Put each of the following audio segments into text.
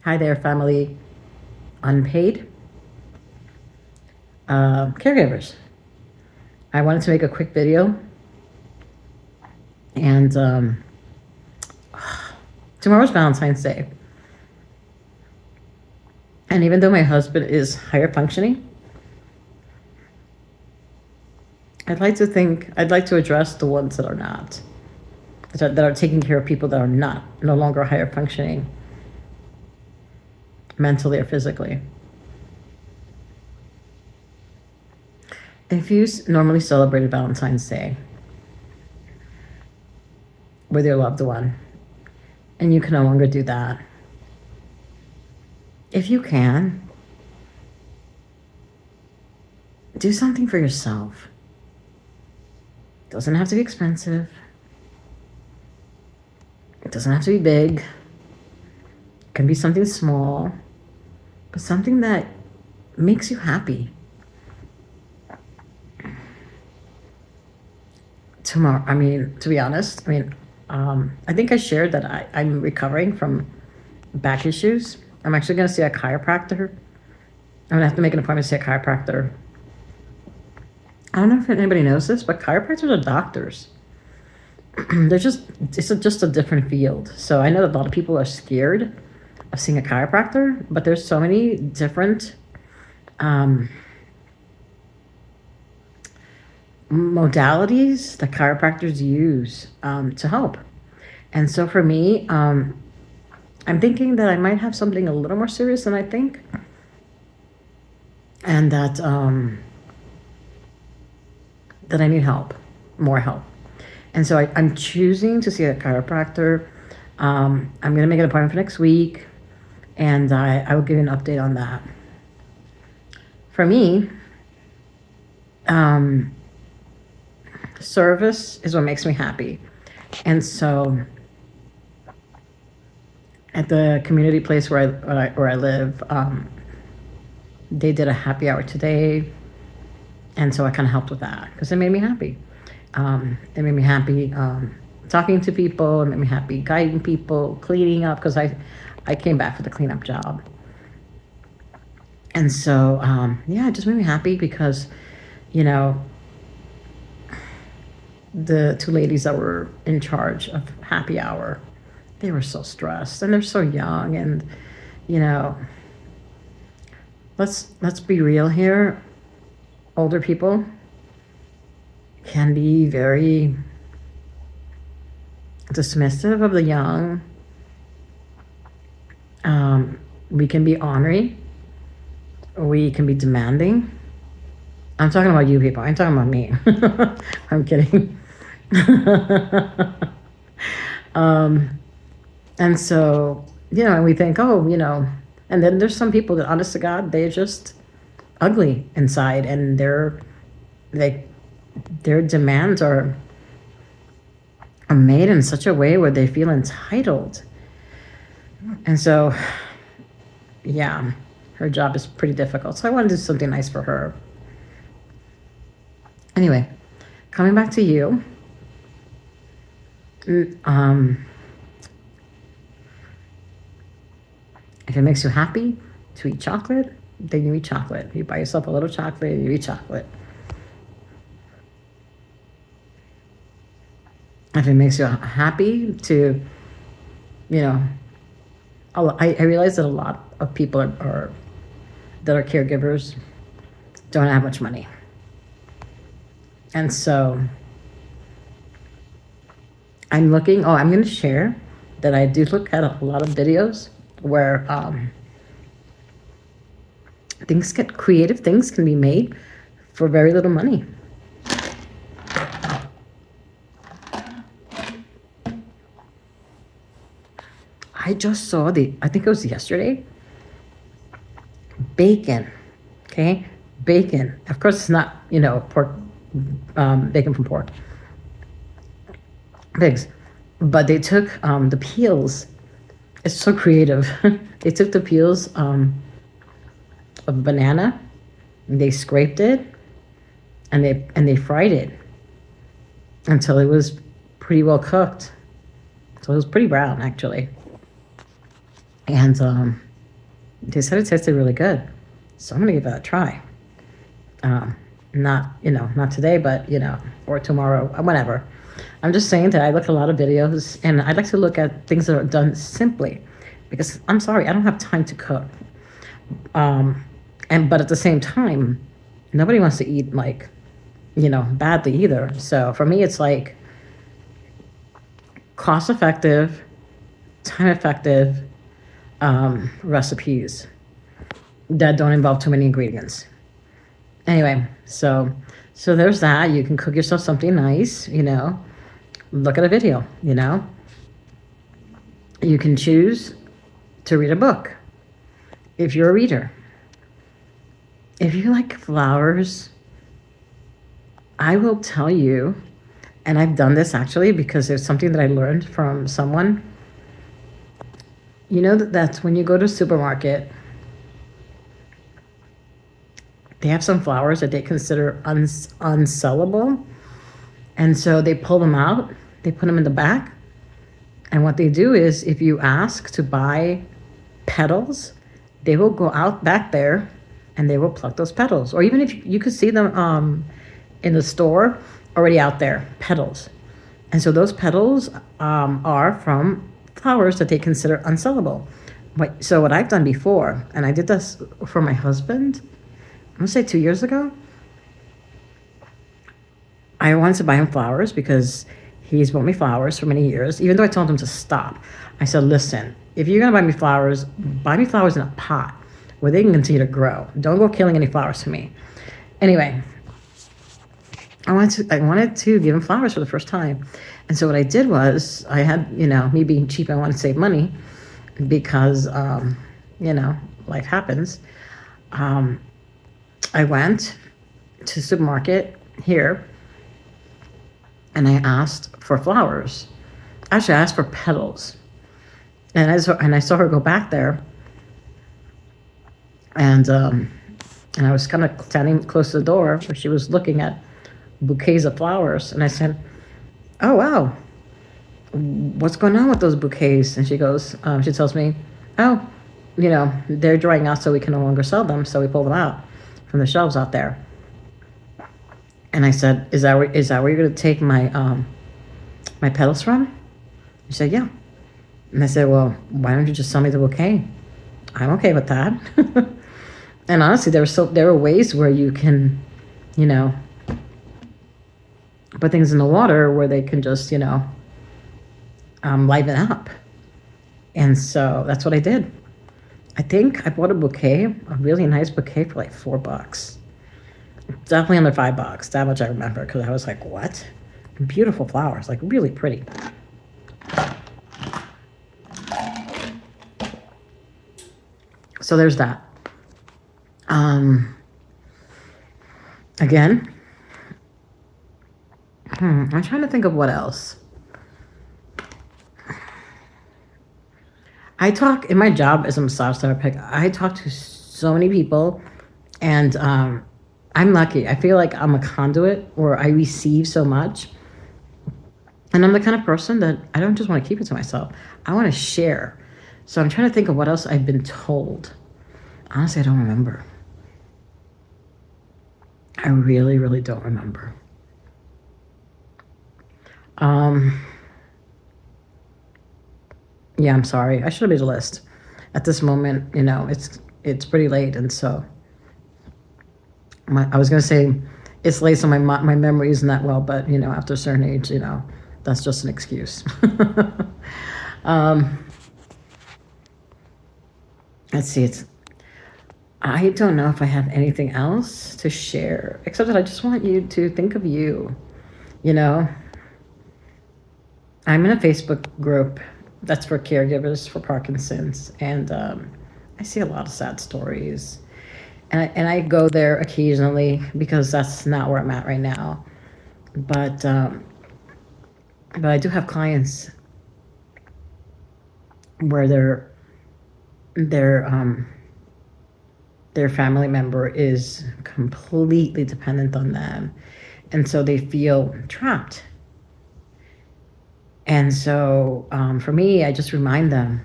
Hi there, family. Unpaid caregivers. I wanted to make a quick video, and tomorrow's Valentine's Day. And even though my husband is higher functioning, I'd like to address the ones that are not, that are taking care of people that are no longer higher functioning mentally or physically. If you normally celebrated Valentine's Day with your loved one, and you can no longer do that, if you can, do something for yourself. It doesn't have to be expensive. It doesn't have to be big. It can be something small, but something that makes you happy. Tomorrow, to be honest, I think I shared that I'm recovering from back issues. I'm actually going to see a chiropractor. I'm going to have to make an appointment to see a chiropractor. I don't know if anybody knows this, but chiropractors are doctors. It's just a different field. So I know that a lot of people are scared of seeing a chiropractor, but there's so many different modalities that chiropractors use to help. And so for me, I'm thinking that I might have something a little more serious than I think, and that I need help, more help. And so I'm choosing to see a chiropractor. I'm going to make an appointment for next week, and I will give you an update on that. For me, service is what makes me happy. And so at the community place where I live, they did a happy hour today. And so I kind of helped with that because it made me happy. It made me happy talking to people. It made me happy guiding people, cleaning up, because I came back for the cleanup job. And so, it just made me happy because, the two ladies that were in charge of happy hour, they were so stressed and they're so young. And, let's be real here. Older people can be very dismissive of the young. We can be ornery. We can be demanding. I'm talking about you people. I'm talking about me. I'm kidding. And so, we think, and then there's some people that, honest to God, they're just ugly inside, and their demands are made in such a way where they feel entitled. And so, her job is pretty difficult. So I want to do something nice for her. Anyway, coming back to you. If it makes you happy to eat chocolate, then you eat chocolate. You buy yourself a little chocolate, you eat chocolate. If it makes you happy to, I realize that a lot of people that are caregivers don't have much money. And so I'm going to share that I do look at a lot of videos where creative things can be made for very little money. I just saw I think it was yesterday, bacon. Okay, bacon. Of course, it's not pork, bacon from pork, pigs, but they took the peels. It's so creative. They took the peels of banana, and they scraped it, and they fried it until it was pretty well cooked. So it was pretty brown, actually. And they said it tasted really good. So I'm gonna give that a try. Not, not today, but, or tomorrow, whatever. I'm just saying that I look at a lot of videos and I like to look at things that are done simply because I'm sorry, I don't have time to cook. But at the same time, nobody wants to eat like, badly either. So for me, it's like cost effective, time effective recipes that don't involve too many ingredients. Anyway, so there's that. You can cook yourself something nice, look at a video, You can choose to read a book if you're a reader. If you like flowers, I will tell you, and I've done this actually because it's something that I learned from someone. That's when you go to a supermarket, they have some flowers that they consider unsellable. And so they pull them out, they put them in the back. And what they do is if you ask to buy petals, they will go out back there and they will pluck those petals. Or even if you could see them in the store already out there, petals. And so those petals are from flowers that they consider unsellable. So what I've done before, and I did this for my husband, I'm gonna say 2 years ago, I wanted to buy him flowers because he's bought me flowers for many years, even though I told him to stop. I said, listen, if you're gonna buy me flowers in a pot where they can continue to grow. Don't go killing any flowers for me. Anyway, I wanted to give him flowers for the first time. And so what I did was, I had, me being cheap, I wanted to save money because, life happens. I went to the supermarket here and I asked for flowers. Actually, I asked for petals. And I saw her go back there. And I was kind of standing close to the door where she was looking at bouquets of flowers. And I said, oh, wow, what's going on with those bouquets? And she tells me, oh, they're drying out so we can no longer sell them. So we pull them out from the shelves out there. And I said, is that where you're going to take my petals from? She said, yeah. And I said, well, why don't you just sell me the bouquet? I'm okay with that. And honestly, there were ways where you can, put things in the water where they can just, liven up. And so that's what I did. I think I bought a really nice bouquet for like $4. Definitely under $5. That much I remember because I was like, what? Beautiful flowers, like really pretty. So there's that. Again, I'm trying to think of what else. I talk in my job as a massage therapist. I talk to so many people, and I'm lucky. I feel like I'm a conduit where I receive so much. And I'm the kind of person that I don't just want to keep it to myself. I want to share. So I'm trying to think of what else I've been told. Honestly, I don't remember. I really, really don't remember. Yeah, I'm sorry. I should have made a list. At this moment, it's pretty late, and so I was gonna say it's late, so my memory isn't that well. But after a certain age, that's just an excuse. Let's see. I don't know if I have anything else to share, except that I just want you to think of you. I'm in a Facebook group that's for caregivers for Parkinson's, and I see a lot of sad stories. And I go there occasionally because that's not where I'm at right now. But I do have clients where their family member is completely dependent on them, and so they feel trapped. And so for me, I just remind them,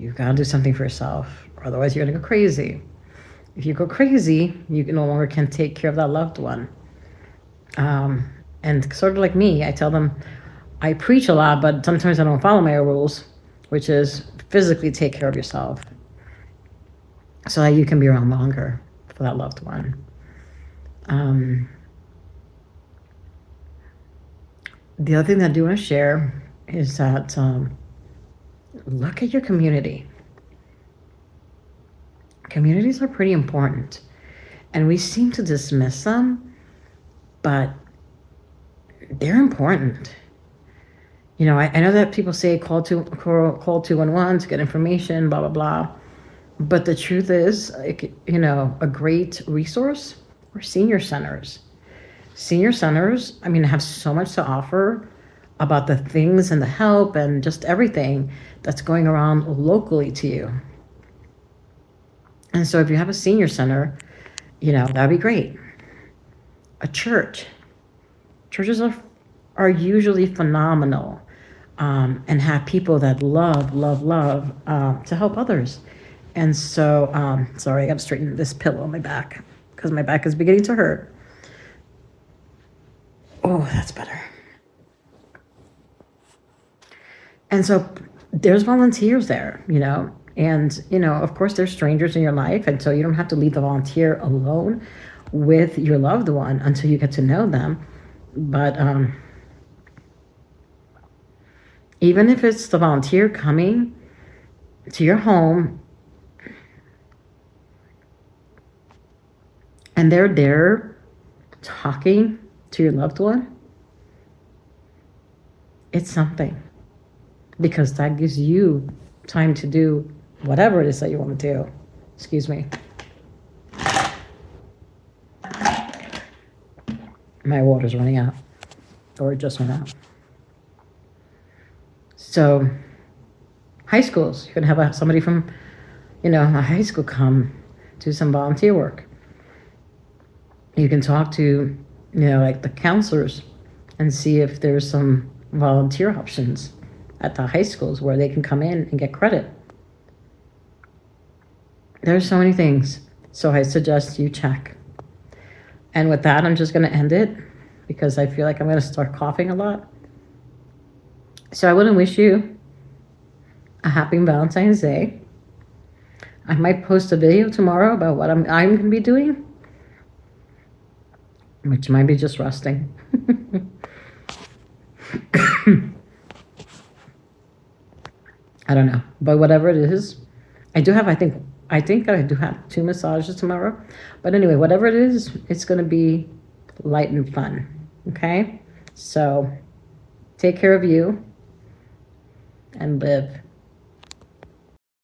You gotta do something for yourself, or otherwise you're gonna go crazy. If you go crazy, you no longer can take care of that loved one. And sort of like me, I tell them I preach a lot, but sometimes I don't follow my rules, which is physically take care of yourself so that you can be around longer for that loved one. The other thing that I do want to share is that look at your community. Communities are pretty important, and we seem to dismiss them, but they're important. You know, I know that people say call 211 to get information, blah, blah, blah. But the truth is, like, you know, a great resource are senior centers. Senior centers, I mean, have so much to offer about the things and the help and just everything that's going around locally to you. And so if you have a senior center, you know, that'd be great. A church. Churches are usually phenomenal, and have people that love to help others. And so, sorry, I got to straighten this pillow on my back because my back is beginning to hurt. Oh, that's better. And so there's volunteers there, you know, and, you know, of course, there's strangers in your life. And so you don't have to leave the volunteer alone with your loved one until you get to know them. But even if it's the volunteer coming to your home and they're there talking to your loved one, it's something, because that gives you time to do whatever it is that you want to do. Excuse me. My water's running out, or it just went out. So high schools, you can have somebody from, you know, a high school come do some volunteer work. You can talk to, you know, like the counselors and see if there's some volunteer options at the high schools where they can come in and get credit. There's so many things. So I suggest you check. And with that, I'm just going to end it because I feel like I'm going to start coughing a lot. So I want to wish you a happy Valentine's Day. I might post a video tomorrow about what I'm going to be doing, which might be just resting. I don't know, but whatever it is, I think I do have 2 massages tomorrow. But anyway, whatever it is, it's going to be light and fun. Okay? So take care of you and live.